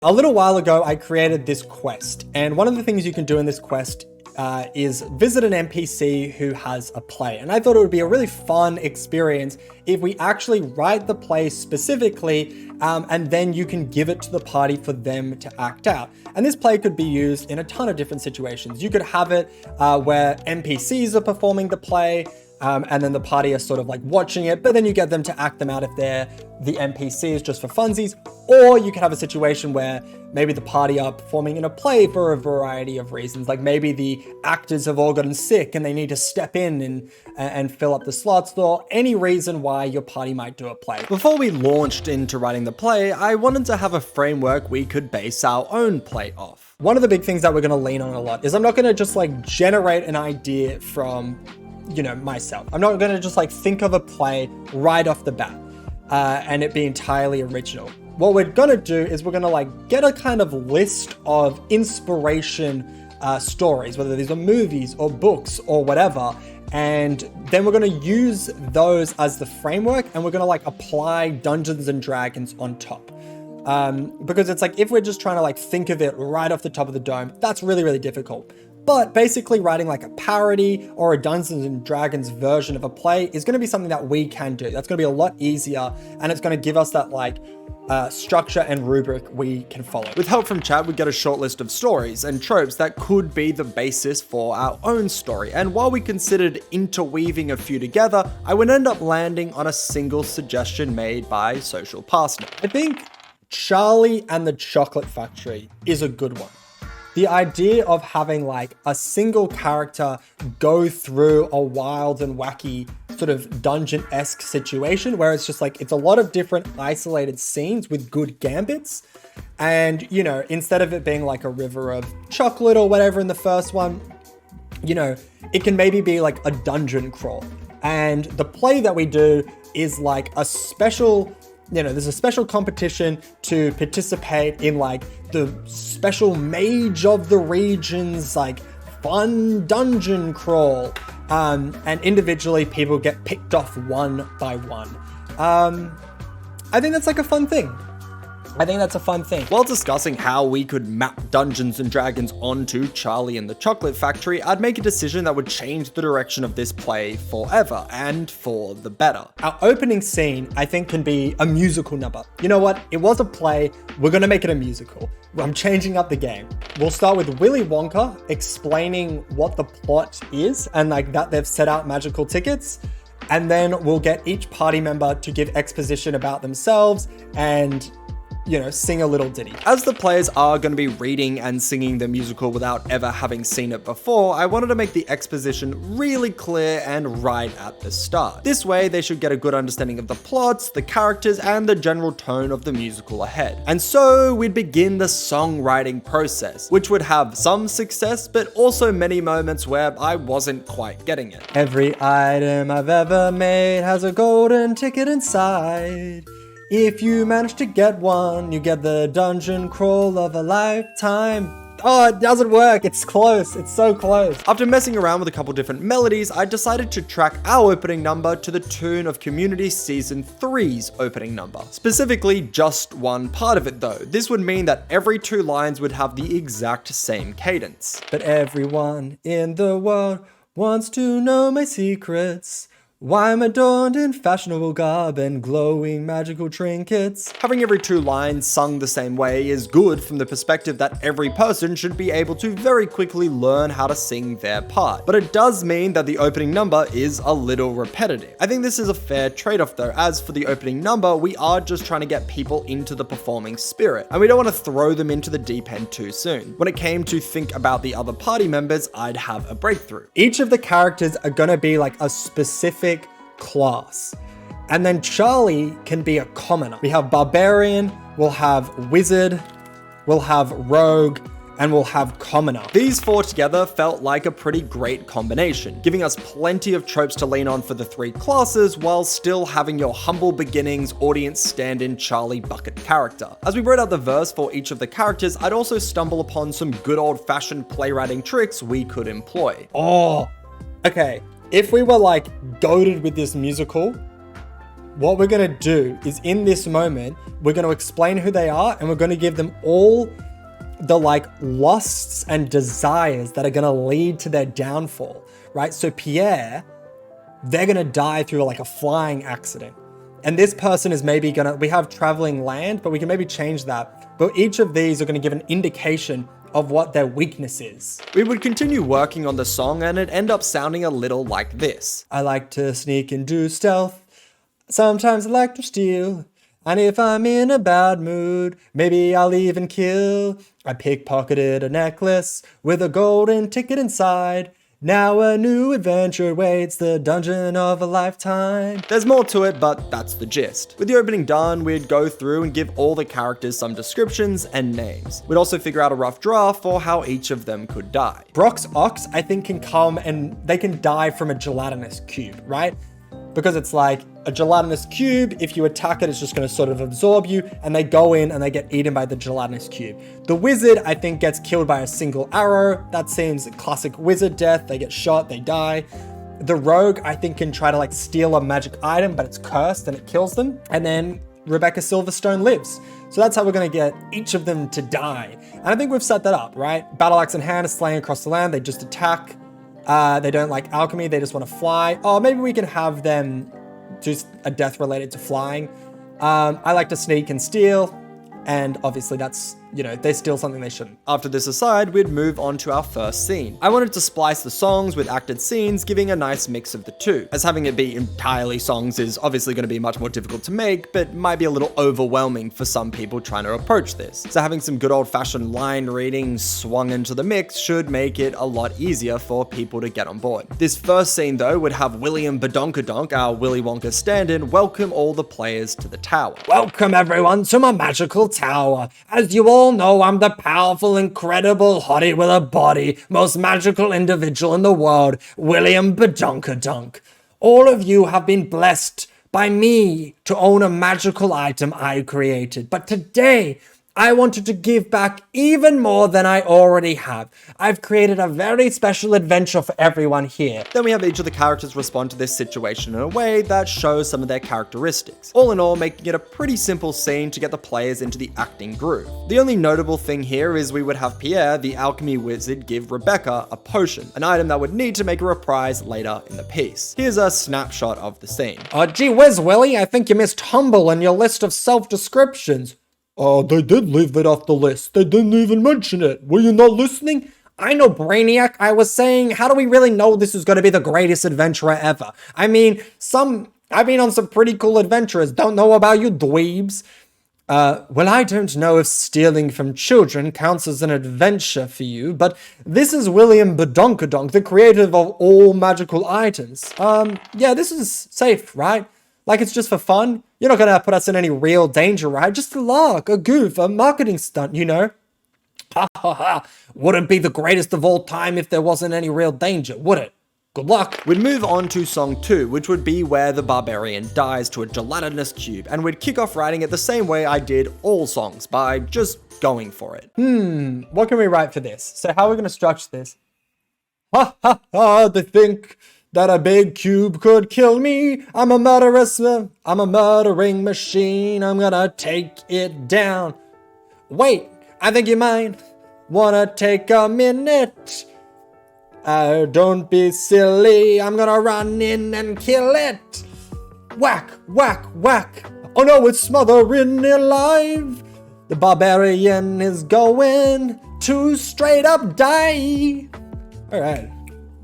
A little while ago, I created this quest, and one of the things you can do in this quest is visit an NPC who has a play. And I thought it would be a really fun experience if we actually write the play specifically, and then you can give it to the party for them to act out. And this play could be used in a ton of different situations. You could have it where NPCs are performing the play, and then the party are sort of like watching it, but then you get them to act them out if they're the NPCs just for funsies. Or you could have a situation where maybe the party are performing in a play for a variety of reasons. Like maybe the actors have all gotten sick and they need to step in and fill up the slots, or any reason why your party might do a play. Before we launched into writing the play, I wanted to have a framework we could base our own play off. One of the big things that we're going to lean on a lot is I'm not going to just like generate an idea from myself. I'm not going to just like think of a play right off the bat and it be entirely original. What we're going to do is we're going to like get a kind of list of inspiration stories, whether these are movies or books or whatever. And then we're going to use those as the framework, and we're going to like apply Dungeons and Dragons on top. Because it's like, if we're just trying to like think of it right off the top of the dome, that's really, really difficult. But basically writing like a parody or a Dungeons and Dragons version of a play is going to be something that we can do. That's going to be a lot easier, and it's going to give us that like structure and rubric we can follow. With help from chat, we get a short list of stories and tropes that could be the basis for our own story. And while we considered interweaving a few together, I would end up landing on a single suggestion made by Social Pastor. I think Charlie and the Chocolate Factory is a good one. The idea of having like a single character go through a wild and wacky sort of dungeon-esque situation where it's just like, it's a lot of different isolated scenes with good gambits. And, instead of it being like a river of chocolate or whatever in the first one, it can maybe be like a dungeon crawl. And the play that we do is like a special, there's a special competition to participate in like the special mage of the region's like fun dungeon crawl. And individually people get picked off one by one. I think that's like a fun thing. I think that's a fun thing. While discussing how we could map Dungeons and Dragons onto Charlie and the Chocolate Factory, I'd make a decision that would change the direction of this play forever, and for the better. Our opening scene, I think, can be a musical number. You know what? It was a play. We're going to make it a musical. I'm changing up the game. We'll start with Willy Wonka explaining what the plot is, and like that they've set out magical tickets. And then we'll get each party member to give exposition about themselves and sing a little ditty. As the players are going to be reading and singing the musical without ever having seen it before, I wanted to make the exposition really clear and right at the start. This way, they should get a good understanding of the plots, the characters, and the general tone of the musical ahead. And so we'd begin the songwriting process, which would have some success, but also many moments where I wasn't quite getting it. Every item I've ever made has a golden ticket inside. If you manage to get one, you get the dungeon crawl of a lifetime. Oh, it doesn't work. It's close. It's so close. After messing around with a couple different melodies, I decided to track our opening number to the tune of Community Season 3's opening number. Specifically, just one part of it though. This would mean that every 2 lines would have the exact same cadence. But everyone in the world wants to know my secrets. Why I'm adorned in fashionable garb and glowing magical trinkets. Having every 2 lines sung the same way is good from the perspective that every person should be able to very quickly learn how to sing their part. But it does mean that the opening number is a little repetitive. I think this is a fair trade-off though, as for the opening number, we are just trying to get people into the performing spirit, and we don't want to throw them into the deep end too soon. When it came to think about the other party members, I'd have a breakthrough. Each of the characters are gonna be like a specific class. And then Charlie can be a commoner. We have Barbarian, we'll have Wizard, we'll have Rogue, and we'll have Commoner. These 4 together felt like a pretty great combination, giving us plenty of tropes to lean on for the 3 classes while still having your humble beginnings audience stand-in Charlie Bucket character. As we wrote out the verse for each of the characters, I'd also stumble upon some good old-fashioned playwriting tricks we could employ. Oh, okay. If we were like goated with this musical, what we're going to do is in this moment, we're going to explain who they are and we're going to give them all the like lusts and desires that are going to lead to their downfall, right? So Pierre, they're going to die through like a flying accident. And this person is maybe we have traveling land, but we can maybe change that. But each of these are going to give an indication of what their weakness is. We would continue working on the song and it'd end up sounding a little like this. I like to sneak and do stealth. Sometimes I like to steal. And if I'm in a bad mood, maybe I'll even kill. I pickpocketed a necklace with a golden ticket inside. Now a new adventure waits, the dungeon of a lifetime. There's more to it, but that's the gist. With the opening done, we'd go through and give all the characters some descriptions and names. We'd also figure out a rough draft for how each of them could die. Brock's ox, I think, can come and they can die from a gelatinous cube, right? Because it's like a gelatinous cube, if you attack it, it's just going to sort of absorb you, and they go in and they get eaten by the gelatinous cube. The wizard, I think, gets killed by a single arrow. That seems classic wizard death. They get shot, they die. The rogue, I think, can try to like steal a magic item, but it's cursed and it kills them. And then Rebecca Silverstone lives. So that's how we're going to get each of them to die. And I think we've set that up, right? Battle axe in hand is slaying across the land. They just attack. They don't like alchemy, they just want to fly. Oh, maybe we can have them do a death related to flying. I like to sneak and steal, and obviously that's, you know, they steal something they shouldn't. After this aside, we'd move on to our first scene. I wanted to splice the songs with acted scenes, giving a nice mix of the two, as having it be entirely songs is obviously going to be much more difficult to make, but might be a little overwhelming for some people trying to approach this. So having some good old-fashioned line reading swung into the mix should make it a lot easier for people to get on board. This first scene though would have William Badonkadonk, our Willy Wonka stand-in, welcome all the players to the tower. Welcome everyone to my magical tower. As you all know, I'm the powerful, incredible hottie with a body, most magical individual in the world, William Badonkadonk. All of you have been blessed by me to own a magical item I created, but today I wanted to give back even more than I already have. I've created a very special adventure for everyone here. Then we have each of the characters respond to this situation in a way that shows some of their characteristics. All in all, making it a pretty simple scene to get the players into the acting groove. The only notable thing here is we would have Pierre, the alchemy wizard, give Rebecca a potion, an item that would need to make a reprise later in the piece. Here's a snapshot of the scene. Gee whiz, Willie, I think you missed humble in your list of self-descriptions. They did leave it off the list. They didn't even mention it. Were you not listening? I know, Brainiac. I was saying, how do we really know this is going to be the greatest adventure ever? I mean, I've been on some pretty cool adventures. Don't know about you dweebs. Well, I don't know if stealing from children counts as an adventure for you, but this is William Badonkadonk, the creator of all magical items. Yeah, this is safe, right? Like, it's just for fun. You're not gonna put us in any real danger, right? Just a lark, a goof, a marketing stunt, you know? Ha ha ha. Wouldn't be the greatest of all time if there wasn't any real danger, would it? Good luck. We'd move on to song 2, which would be where the barbarian dies to a gelatinous cube, and we'd kick off writing it the same way I did all songs, by just going for it. What can we write for this? So how are we gonna structure this? Ha ha ha, they think that a big cube could kill me. I'm a murdering machine. I'm gonna take it down. Wait, I think you might wanna take a minute. Don't be silly. I'm gonna run in and kill it. Whack, whack, whack. Oh no, it's smothering alive. The barbarian is going to straight up die. All right.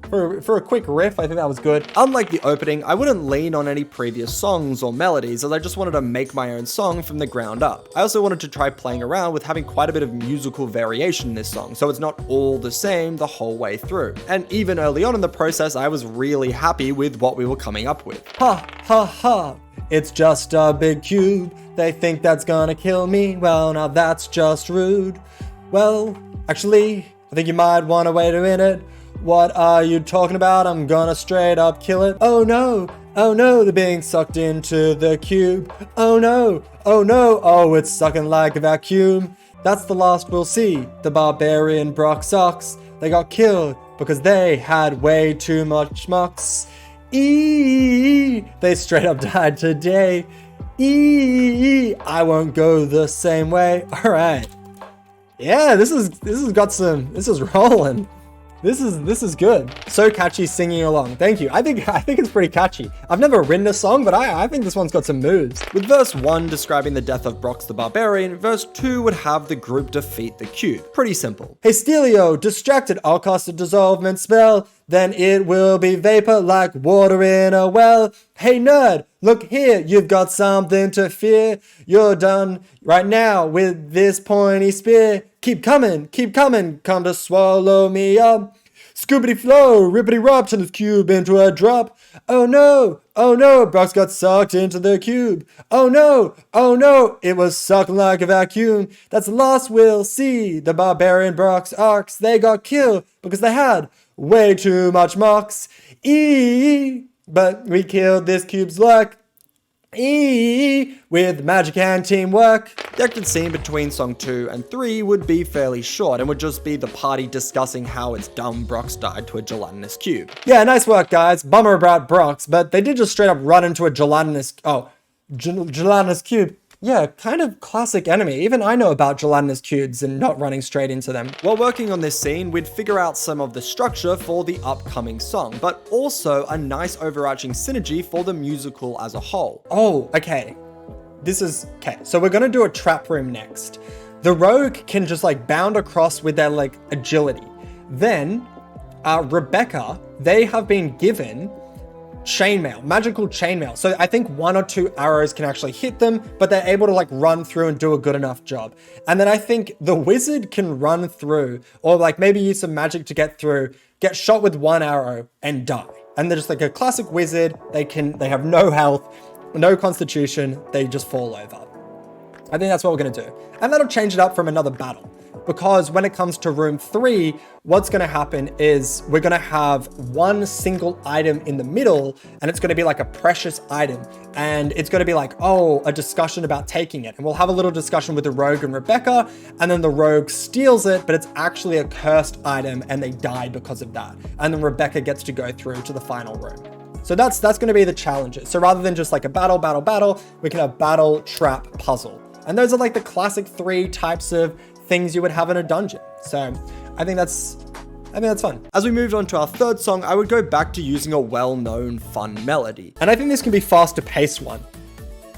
For a quick riff, I think that was good. Unlike the opening, I wouldn't lean on any previous songs or melodies, as I just wanted to make my own song from the ground up. I also wanted to try playing around with having quite a bit of musical variation in this song, so it's not all the same the whole way through. And even early on in the process, I was really happy with what we were coming up with. Ha ha ha, it's just a big cube. They think that's gonna kill me. Well, now that's just rude. Well, actually, I think you might want to wait a minute. What are you talking about? I'm gonna straight up kill it. Oh no, they're being sucked into the cube. Oh no, oh, it's sucking like a vacuum. That's the last we'll see. The barbarian Brock sucks. They got killed because they had way too much schmucks They straight up died today. I won't go the same way. All right. Yeah, this is rolling. This is good. So catchy singing along. Thank you. I think it's pretty catchy. I've never written a song, but I think this one's got some moves. With verse 1 describing the death of Brox the Barbarian, verse 2 would have the group defeat the cube. Pretty simple. Hey Stelio, distracted, I'll cast a dissolvement spell. Then it will be vapor like water in a well. Hey nerd, look here, you've got something to fear. You're done right now with this pointy spear. Keep coming, come to swallow me up. Scoobity flow, rippity rop, turn this cube into a drop. Oh no, Brox got sucked into the cube. Oh no, it was sucked like a vacuum. That's the last we'll see. The barbarian Brox arcs, they got killed because they had way too much mox. But we killed this cube's luck. With magic and teamwork. The acted scene between song 2 and 3 would be fairly short and would just be the party discussing how its dumb Brox died to a gelatinous cube. Yeah, nice work guys. Bummer about Brox, but they did just straight up run into a gelatinous cube. Yeah, kind of classic enemy. Even I know about gelatinous cubes and not running straight into them. While working on this scene, we'd figure out some of the structure for the upcoming song, but also a nice overarching synergy for the musical as a whole. Oh, okay. Okay, so we're gonna do a trap room next. The rogue can just like bound across with their like agility. Then, Rebecca, they have been given chainmail, magical chainmail. So I think 1 or 2 arrows can actually hit them, but they're able to like run through and do a good enough job. And then I think the wizard can run through, or like maybe use some magic to get through, get shot with 1 arrow and die. And they're just like a classic wizard. They have no health, no constitution. They just fall over. I think that's what we're gonna do. And that'll change it up from another battle. Because when it comes to room 3, what's going to happen is we're going to have one single item in the middle, and it's going to be like a precious item. And it's going to be like, oh, a discussion about taking it. And we'll have a little discussion with the rogue and Rebecca, and then the rogue steals it, but it's actually a cursed item and they die because of that. And then Rebecca gets to go through to the final room. So that's going to be the challenges. So rather than just like a battle, we can have battle, trap, puzzle. And those are like the classic 3 types of things you would have in a dungeon. So I think that's fun. As we moved on to our third song, I would go back to using a well-known fun melody. And I think this can be faster paced one.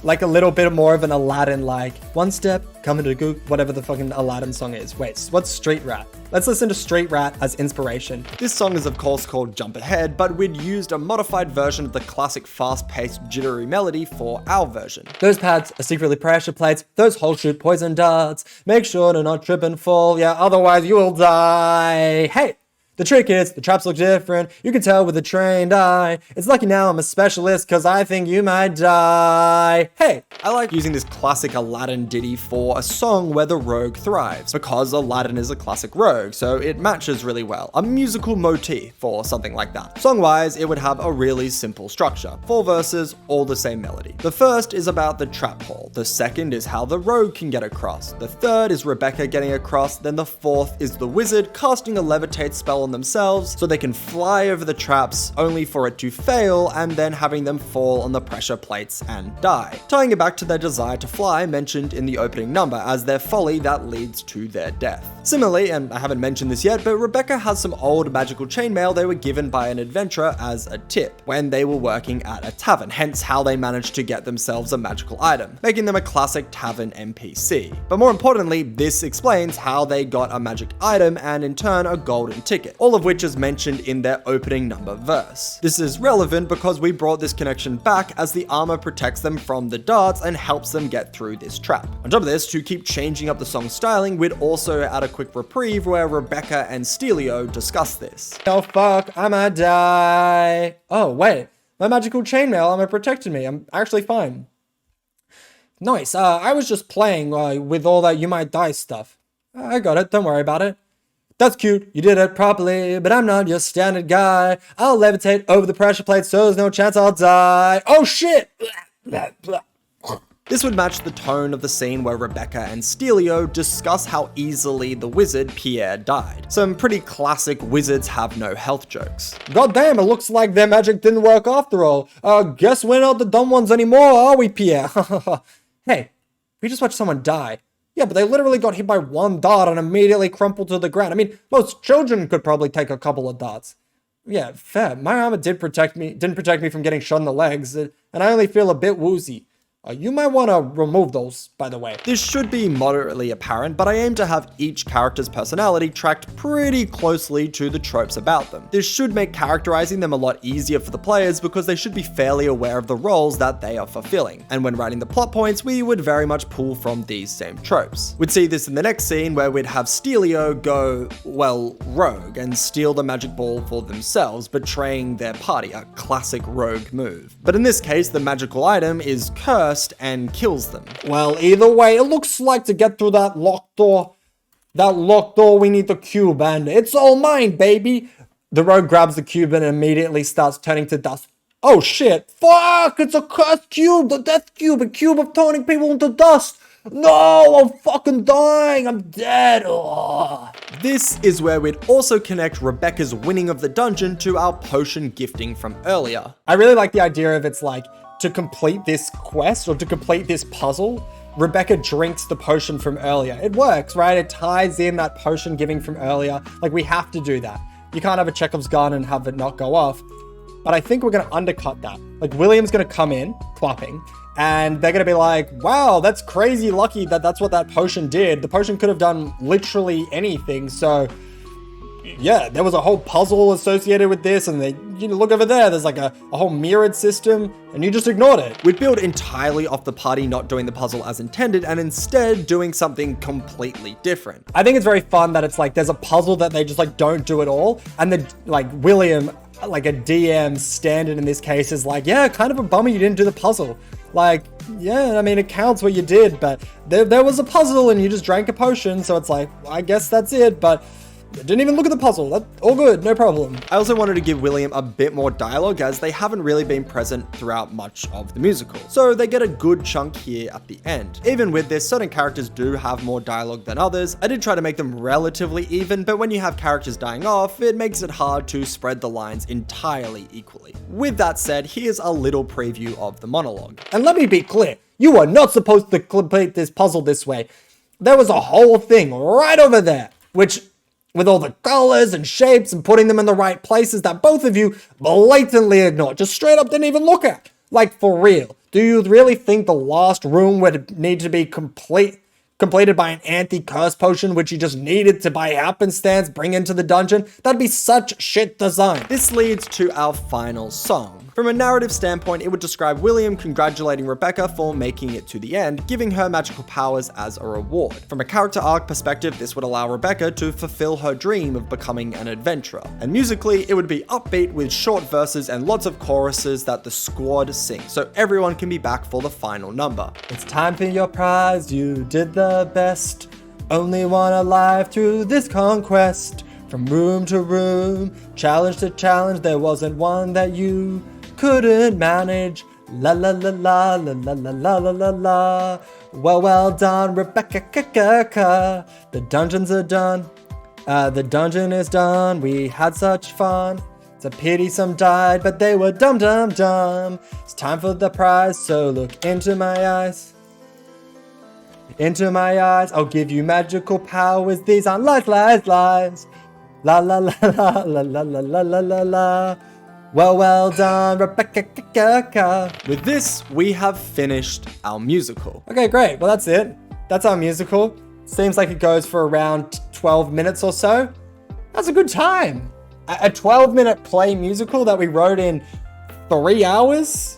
Like a little bit more of an Aladdin, like one step, coming to goop, whatever the fucking Aladdin song is. Wait, what's Street Rat? Let's listen to Street Rat as inspiration. This song is of course called Jump Ahead, but we'd used a modified version of the classic fast-paced jittery melody for our version. Those pads are secretly pressure plates, those holes shoot poison darts. Make sure to not trip and fall, yeah, otherwise you will die. Hey! The trick is, the traps look different, you can tell with a trained eye. It's lucky now I'm a specialist, cause I think you might die. Hey! I like using this classic Aladdin ditty for a song where the rogue thrives, because Aladdin is a classic rogue, so it matches really well. A musical motif for something like that. Song-wise, it would have a really simple structure. 4 verses, all the same melody. The first is about the trap hole, the second is how the rogue can get across, the third is Rebecca getting across, then the fourth is the wizard casting a levitate spell on themselves so they can fly over the traps only for it to fail and then having them fall on the pressure plates and die. Tying it back to their desire to fly mentioned in the opening number as their folly that leads to their death. Similarly, and I haven't mentioned this yet, but Rebecca has some old magical chainmail they were given by an adventurer as a tip when they were working at a tavern, hence how they managed to get themselves a magical item, making them a classic tavern NPC. But more importantly, this explains how they got a magic item and in turn a golden ticket, all of which is mentioned in their opening number verse. This is relevant because we brought this connection back as the armor protects them from the darts and helps them get through this trap. On top of this, to keep changing up the song's styling, we'd also add a quick reprieve where Rebecca and Stelio discuss this. Oh fuck, I'ma die. Oh wait, my magical chainmail armor protected me. I'm actually fine. Nice, I was just playing with all that you might die stuff. I got it, don't worry about it. That's cute, you did it properly, but I'm not your standard guy. I'll levitate over the pressure plate so there's no chance I'll die. Oh shit! This would match the tone of the scene where Rebecca and Stelio discuss how easily the wizard Pierre died. Some pretty classic wizards have no health jokes. God damn, it looks like their magic didn't work after all. Guess we're not the dumb ones anymore, are we, Pierre? Hey, we just watched someone die. Yeah, but they literally got hit by one dart and immediately crumpled to the ground. I mean, most children could probably take a couple of darts. Yeah, fair. My armor didn't protect me from getting shot in the legs, and I only feel a bit woozy. You might want to remove those, by the way. This should be moderately apparent, but I aim to have each character's personality tracked pretty closely to the tropes about them. This should make characterizing them a lot easier for the players because they should be fairly aware of the roles that they are fulfilling. And when writing the plot points, we would very much pull from these same tropes. We'd see this in the next scene where we'd have Stelio go, well, rogue and steal the magic ball for themselves, betraying their party, a classic rogue move. But in this case, the magical item is cursed and kills them. Well, either way, it looks like to get through that locked door, we need the cube, and it's all mine, baby. The rogue grabs the cube and immediately starts turning to dust. Oh shit, fuck, it's a cursed cube, the death cube, a cube of turning people into dust. No, I'm fucking dying, I'm dead. Ugh. This is where we'd also connect Rebecca's winning of the dungeon to our potion gifting from earlier. I really like the idea of it's like, to complete this quest or to complete this puzzle, Rebecca drinks the potion from earlier. It works, right? It ties in that potion giving from earlier. Like, we have to do that. You can't have a Chekhov's gun and have it not go off. But I think we're going to undercut that. Like, William's going to come in, clapping, and they're going to be like, wow, that's crazy lucky that that's what that potion did. The potion could have done literally anything. So, yeah, there was a whole puzzle associated with this, and look over there, there's like a whole mirrored system, and you just ignored it. We'd build entirely off the party not doing the puzzle as intended, and instead doing something completely different. I think it's very fun that it's like, there's a puzzle that they just like don't do at all, and then like William, like a DM standard in this case, is like, yeah, kind of a bummer you didn't do the puzzle. Like, yeah, I mean, it counts what you did, but there was a puzzle and you just drank a potion, so it's like, I guess that's it, but didn't even look at the puzzle. That's all good, no problem. I also wanted to give William a bit more dialogue as they haven't really been present throughout much of the musical. So they get a good chunk here at the end. Even with this, certain characters do have more dialogue than others. I did try to make them relatively even, but when you have characters dying off, it makes it hard to spread the lines entirely equally. With that said, here's a little preview of the monologue. And let me be clear, you are not supposed to complete this puzzle this way. There was a whole thing right over there, which, with all the colors and shapes and putting them in the right places, that both of you blatantly ignored, just straight up didn't even look at. Like, for real, do you really think the last room would need to be completed by an anti-curse potion, which you just needed to, by happenstance, bring into the dungeon? That'd be such shit design. This leads to our final song. From a narrative standpoint, it would describe William congratulating Rebecca for making it to the end, giving her magical powers as a reward. From a character arc perspective, this would allow Rebecca to fulfill her dream of becoming an adventurer. And musically, it would be upbeat with short verses and lots of choruses that the squad sing, so everyone can be back for the final number. It's time for your prize, you did the best. Only one alive through this conquest. From room to room, challenge to challenge, there wasn't one that you couldn't manage. La la la la la la la la la la la. Well done, Rebecca. The dungeons are done. The dungeon is done. We had such fun. It's a pity some died, but they were dumb. It's time for the prize, so look into my eyes. Into my eyes, I'll give you magical powers. These aren't lies. La la la la la la la la la la la. Well done, Rebecca. With this, we have finished our musical. Okay, great. Well, that's it. That's our musical. Seems like it goes for around 12 minutes or so. That's a good time. A 12-minute play musical that we wrote in 3 hours?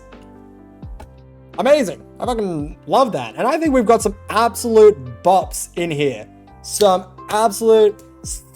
Amazing. I fucking love that. And I think we've got some absolute bops in here. Some absolute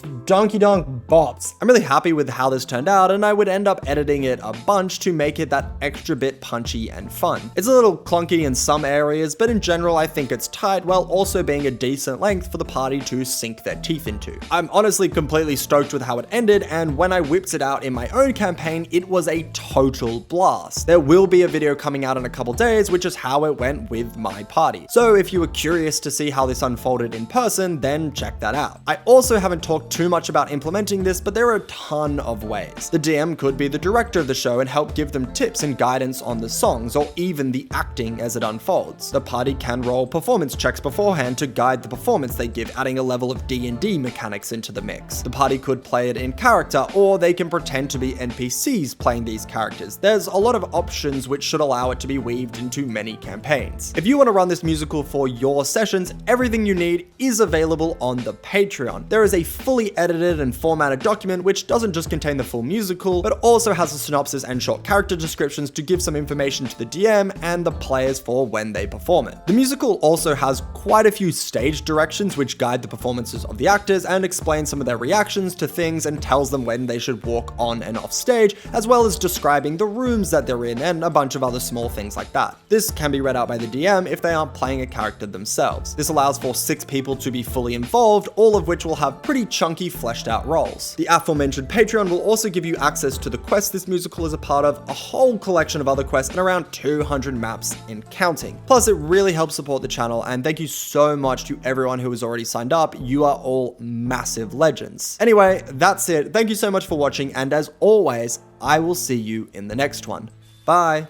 donkey donk bops. I'm really happy with how this turned out, and I would end up editing it a bunch to make it that extra bit punchy and fun. It's a little clunky in some areas, but in general I think it's tight while also being a decent length for the party to sink their teeth into. I'm honestly completely stoked with how it ended, and when I whipped it out in my own campaign, it was a total blast. There will be a video coming out in a couple days, which is how it went with my party. So if you were curious to see how this unfolded in person, then check that out. I also haven't talked too much about implementing this, but there are a ton of ways. The DM could be the director of the show and help give them tips and guidance on the songs, or even the acting as it unfolds. The party can roll performance checks beforehand to guide the performance they give, adding a level of D&D mechanics into the mix. The party could play it in character, or they can pretend to be NPCs playing these characters. There's a lot of options which should allow it to be weaved into many campaigns. If you want to run this musical for your sessions, everything you need is available on the Patreon. There is a fully edited and formatted document which doesn't just contain the full musical, but also has a synopsis and short character descriptions to give some information to the DM and the players for when they perform it. The musical also has quite a few stage directions which guide the performances of the actors and explain some of their reactions to things and tells them when they should walk on and off stage, as well as describing the rooms that they're in and a bunch of other small things like that. This can be read out by the DM if they aren't playing a character themselves. This allows for 6 people to be fully involved, all of which will have pretty chunky fleshed out roles. The aforementioned Patreon will also give you access to the quests this musical is a part of, a whole collection of other quests, and around 200 maps in counting. Plus, it really helps support the channel, and thank you so much to everyone who has already signed up. You are all massive legends. Anyway, that's it. Thank you so much for watching, and as always, I will see you in the next one. Bye.